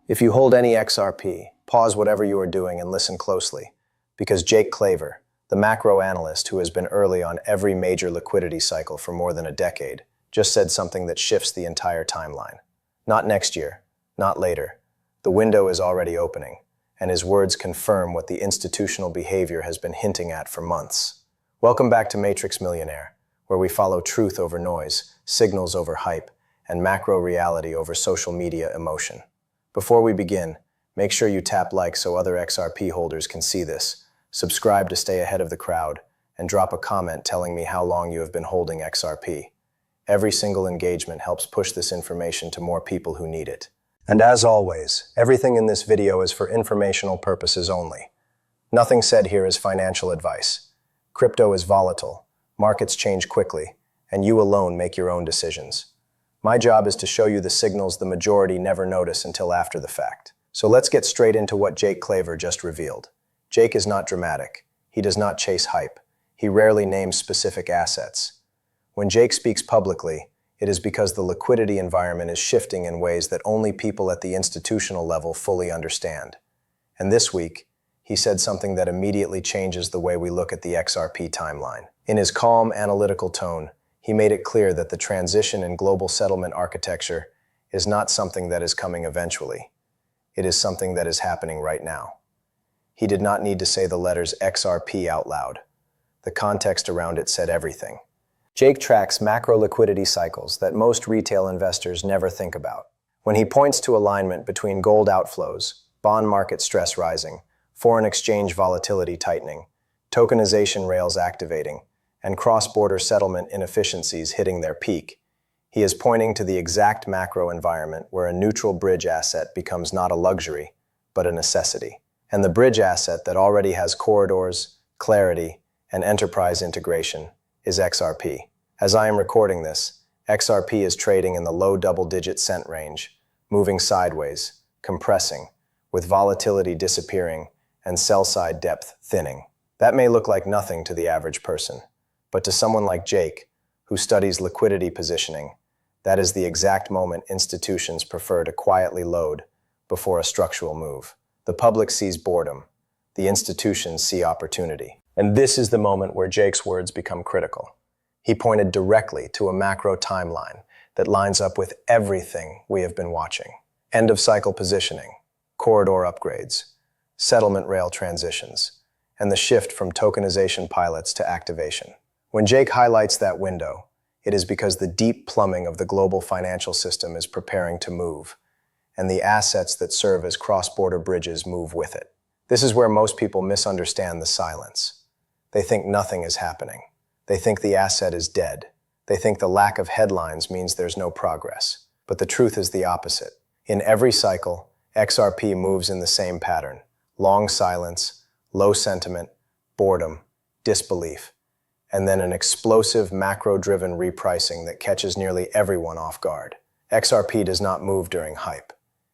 If you hold any XRP, pause whatever you are doing and listen closely, because Jake Claver, the macro analyst who has been early on every major liquidity cycle for more than a decade, just said something that shifts the entire timeline. Not next year, not later. The window is already opening, and his words confirm what the institutional behavior has been hinting at for months. Welcome back to Matrix Millionaire, where we follow truth over noise, signals over hype, and macro reality over social media emotion. Before we begin, make sure you tap like so other XRP holders can see this, subscribe to stay ahead of the crowd, and drop a comment telling me how long you have been holding XRP. Every single engagement helps push this information to more people who need it. And as always, everything in this video is for informational purposes only. Nothing said here is financial advice. Crypto is volatile, markets change quickly, and you alone make your own decisions. My job is to show you the signals the majority never notice until after the fact. So let's get straight into what Jake Claver just revealed. Jake is not dramatic. He does not chase hype. He rarely names specific assets. When Jake speaks publicly, it is because the liquidity environment is shifting in ways that only people at the institutional level fully understand. And this week, he said something that immediately changes the way we look at the XRP timeline. In his calm, analytical tone, he made it clear that the transition in global settlement architecture is not something that is coming eventually. It is something that is happening right now. He did not need to say the letters XRP out loud. The context around it said everything. Jake tracks macro liquidity cycles that most retail investors never think about. When he points to alignment between gold outflows, bond market stress rising, foreign exchange volatility tightening, tokenization rails activating, and cross-border settlement inefficiencies hitting their peak, he is pointing to the exact macro environment where a neutral bridge asset becomes not a luxury, but a necessity. And the bridge asset that already has corridors, clarity, and enterprise integration is XRP. As I am recording this, XRP is trading in the low double-digit cent range, moving sideways, compressing, with volatility disappearing and sell-side depth thinning. That may look like nothing to the average person, but to someone like Jake, who studies liquidity positioning, that is the exact moment institutions prefer to quietly load before a structural move. The public sees boredom. The institutions see opportunity. And this is the moment where Jake's words become critical. He pointed directly to a macro timeline that lines up with everything we have been watching. End-of-cycle positioning, corridor upgrades, settlement rail transitions, and the shift from tokenization pilots to activation. When Jake highlights that window, it is because the deep plumbing of the global financial system is preparing to move, and the assets that serve as cross-border bridges move with it. This is where most people misunderstand the silence. They think nothing is happening. They think the asset is dead. They think the lack of headlines means there's no progress. But the truth is the opposite. In every cycle, XRP moves in the same pattern: long silence, low sentiment, boredom, disbelief, and then an explosive macro-driven repricing that catches nearly everyone off guard. XRP does not move during hype.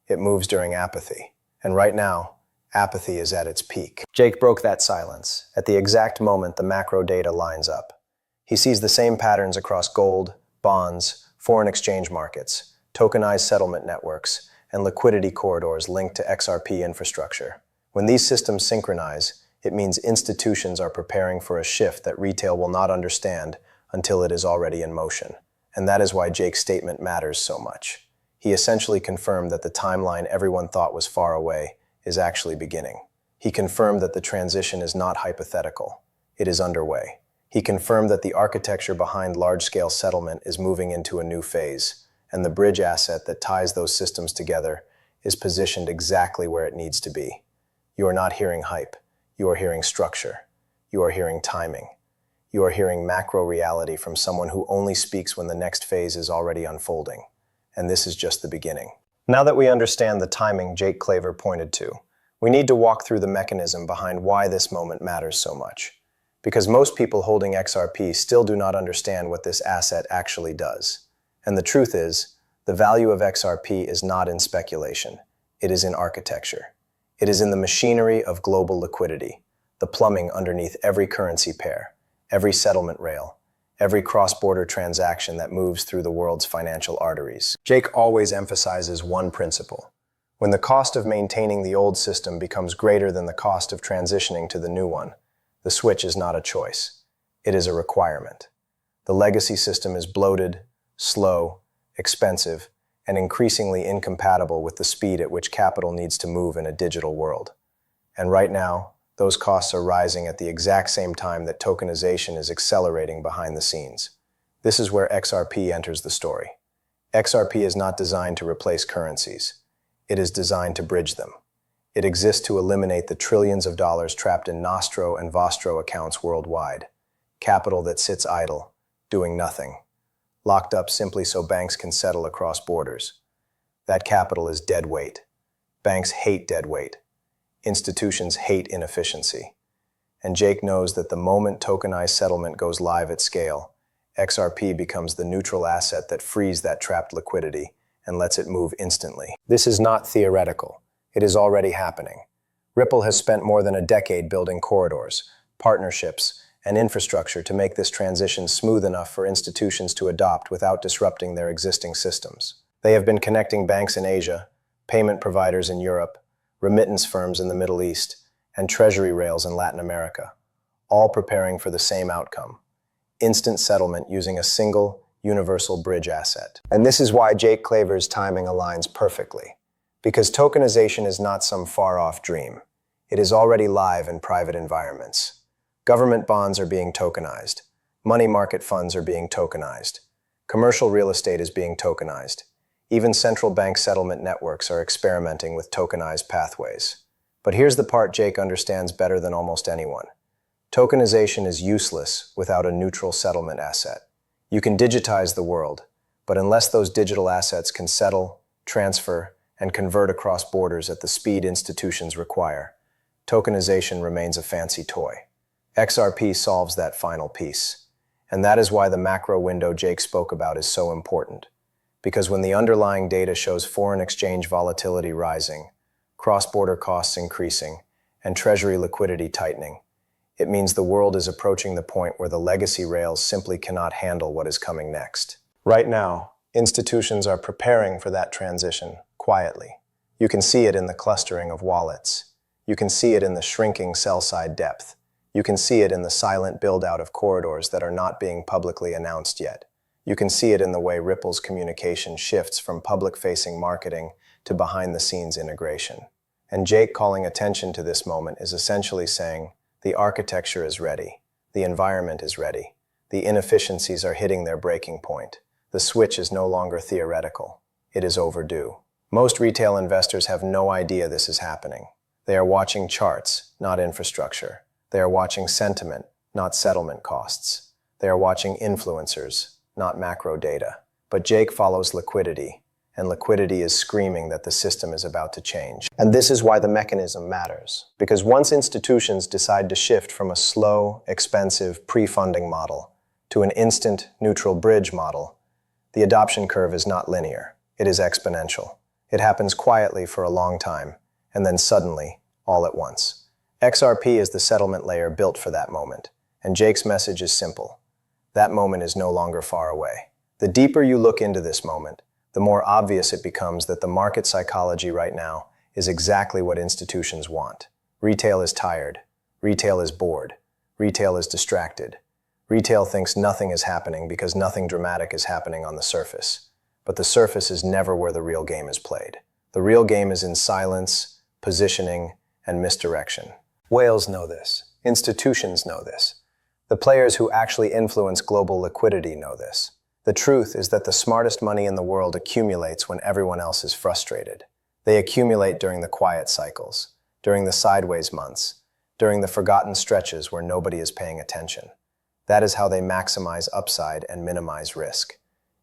It moves during apathy. And right now, apathy is at its peak. Jake broke that silence at the exact moment the macro data lines up. He sees the same patterns across gold, bonds, foreign exchange markets, tokenized settlement networks, and liquidity corridors linked to XRP infrastructure. When these systems synchronize, it means institutions are preparing for a shift that retail will not understand until it is already in motion. And that is why Jake's statement matters so much. He essentially confirmed that the timeline everyone thought was far away is actually beginning. He confirmed that the transition is not hypothetical. It is underway. He confirmed that the architecture behind large-scale settlement is moving into a new phase, and the bridge asset that ties those systems together is positioned exactly where it needs to be. You are not hearing hype. You are hearing structure. You are hearing timing. You are hearing macro reality from someone who only speaks when the next phase is already unfolding. And this is just the beginning. Now that we understand the timing Jake Claver pointed to, we need to walk through the mechanism behind why this moment matters so much. Because most people holding XRP still do not understand what this asset actually does. And the truth is, the value of XRP is not in speculation. It is in architecture. It is in the machinery of global liquidity, the plumbing underneath every currency pair, every settlement rail, every cross-border transaction that moves through the world's financial arteries. Jake always emphasizes one principle. When the cost of maintaining the old system becomes greater than the cost of transitioning to the new one, the switch is not a choice. It is a requirement. The legacy system is bloated, slow, expensive, and increasingly incompatible with the speed at which capital needs to move in a digital world. And right now, those costs are rising at the exact same time that tokenization is accelerating behind the scenes. This is where XRP enters the story. XRP is not designed to replace currencies. It is designed to bridge them. It exists to eliminate the trillions of dollars trapped in Nostro and Vostro accounts worldwide. Capital that sits idle, doing nothing, locked up simply so banks can settle across borders. That capital is dead weight. Banks hate dead weight. Institutions hate inefficiency. And Jake knows that the moment tokenized settlement goes live at scale, XRP becomes the neutral asset that frees that trapped liquidity and lets it move instantly. This is not theoretical. It is already happening. Ripple has spent more than a decade building corridors, partnerships, and infrastructure to make this transition smooth enough for institutions to adopt without disrupting their existing systems. They have been connecting banks in Asia, payment providers in Europe, remittance firms in the Middle East, and treasury rails in Latin America, all preparing for the same outcome: instant settlement using a single, universal bridge asset. And this is why Jake Claver's timing aligns perfectly. Because tokenization is not some far-off dream. It is already live in private environments. Government bonds are being tokenized. Money market funds are being tokenized. Commercial real estate is being tokenized. Even central bank settlement networks are experimenting with tokenized pathways. But here's the part Jake understands better than almost anyone. Tokenization is useless without a neutral settlement asset. You can digitize the world, but unless those digital assets can settle, transfer, and convert across borders at the speed institutions require, tokenization remains a fancy toy. XRP solves that final piece. And that is why the macro window Jake spoke about is so important. Because when the underlying data shows foreign exchange volatility rising, cross-border costs increasing, and treasury liquidity tightening, it means the world is approaching the point where the legacy rails simply cannot handle what is coming next. Right now, institutions are preparing for that transition quietly. You can see it in the clustering of wallets. You can see it in the shrinking sell-side depth. You can see it in the silent build-out of corridors that are not being publicly announced yet. You can see it in the way Ripple's communication shifts from public-facing marketing to behind-the-scenes integration. And Jake calling attention to this moment is essentially saying, the architecture is ready, the environment is ready, the inefficiencies are hitting their breaking point. The switch is no longer theoretical. It is overdue. Most retail investors have no idea this is happening. They are watching charts, not infrastructure. They are watching sentiment, not settlement costs. They are watching influencers, not macro data. But Jake follows liquidity, and liquidity is screaming that the system is about to change. And this is why the mechanism matters. Because once institutions decide to shift from a slow, expensive, pre-funding model to an instant, neutral bridge model, the adoption curve is not linear. It is exponential. It happens quietly for a long time, and then suddenly, all at once. XRP is the settlement layer built for that moment, and Jake's message is simple. That moment is no longer far away. The deeper you look into this moment, the more obvious it becomes that the market psychology right now is exactly what institutions want. Retail is tired. Retail is bored. Retail is distracted. Retail thinks nothing is happening because nothing dramatic is happening on the surface. But the surface is never where the real game is played. The real game is in silence, positioning, and misdirection. Whales know this. Institutions know this. The players who actually influence global liquidity know this. The truth is that the smartest money in the world accumulates when everyone else is frustrated. They accumulate during the quiet cycles, during the sideways months, during the forgotten stretches where nobody is paying attention. That is how they maximize upside and minimize risk.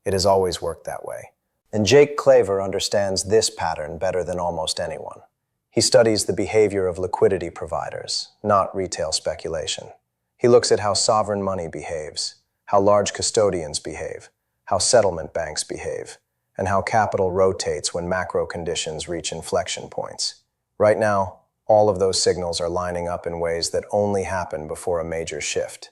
It has always worked that way. And Jake Claver understands this pattern better than almost anyone. He studies the behavior of liquidity providers, not retail speculation. He looks at how sovereign money behaves, how large custodians behave, how settlement banks behave, and how capital rotates when macro conditions reach inflection points. Right now, all of those signals are lining up in ways that only happen before a major shift.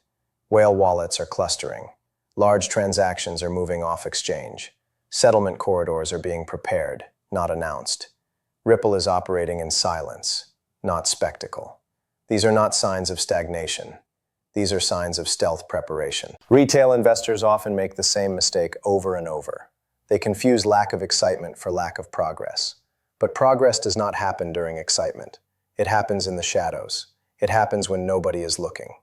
Whale wallets are clustering. Large transactions are moving off exchange. Settlement corridors are being prepared, not announced. Ripple is operating in silence, not spectacle. These are not signs of stagnation. These are signs of stealth preparation. Retail investors often make the same mistake over and over. They confuse lack of excitement for lack of progress. But progress does not happen during excitement. It happens in the shadows. It happens when nobody is looking.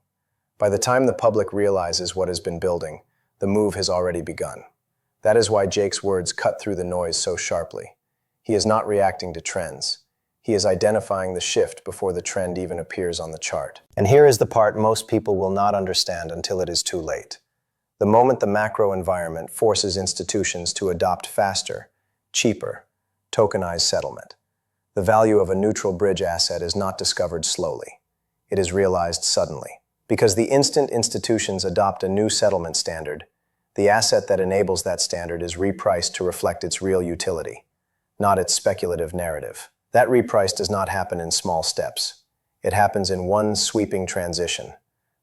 By the time the public realizes what has been building, the move has already begun. That is why Jake's words cut through the noise so sharply. He is not reacting to trends. He is identifying the shift before the trend even appears on the chart. And here is the part most people will not understand until it is too late. The moment the macro environment forces institutions to adopt faster, cheaper, tokenized settlement, the value of a neutral bridge asset is not discovered slowly. It is realized suddenly. Because the instant institutions adopt a new settlement standard, the asset that enables that standard is repriced to reflect its real utility, not its speculative narrative. That reprice does not happen in small steps. It happens in one sweeping transition,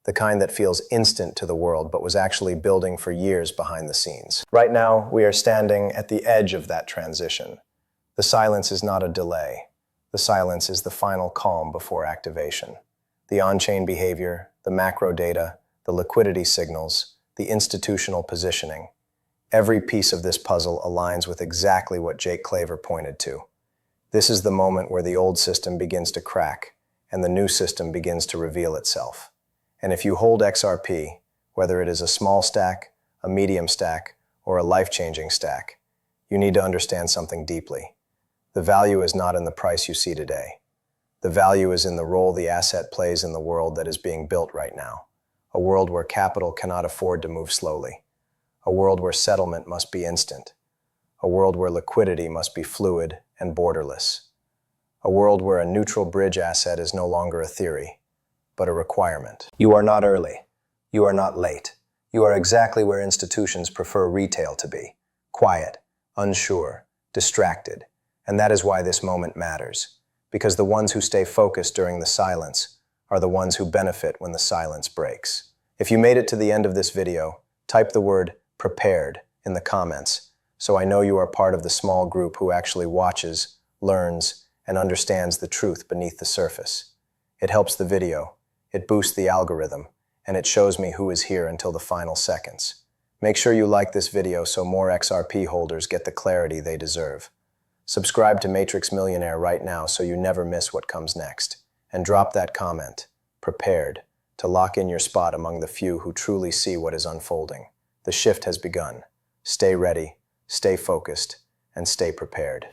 the kind that feels instant to the world but was actually building for years behind the scenes. Right now, we are standing at the edge of that transition. The silence is not a delay. The silence is the final calm before activation. The on-chain behavior, the macro data, the liquidity signals, the institutional positioning. Every piece of this puzzle aligns with exactly what Jake Claver pointed to. This is the moment where the old system begins to crack and the new system begins to reveal itself. And if you hold XRP, whether it is a small stack, a medium stack, or a life-changing stack, you need to understand something deeply. The value is not in the price you see today. The value is in the role the asset plays in the world that is being built right now. A world where capital cannot afford to move slowly. A world where settlement must be instant. A world where liquidity must be fluid and borderless. A world where a neutral bridge asset is no longer a theory, but a requirement. You are not early. You are not late. You are exactly where institutions prefer retail to be. Quiet, unsure, distracted. And that is why this moment matters. Because the ones who stay focused during the silence are the ones who benefit when the silence breaks. If you made it to the end of this video, type the word prepared in the comments, so I know you are part of the small group who actually watches, learns, and understands the truth beneath the surface. It helps the video, it boosts the algorithm, and it shows me who is here until the final seconds. Make sure you like this video so more XRP holders get the clarity they deserve. Subscribe to Matrix Millionaire right now so you never miss what comes next. And drop that comment, prepared, to lock in your spot among the few who truly see what is unfolding. The shift has begun. Stay ready, stay focused, and stay prepared.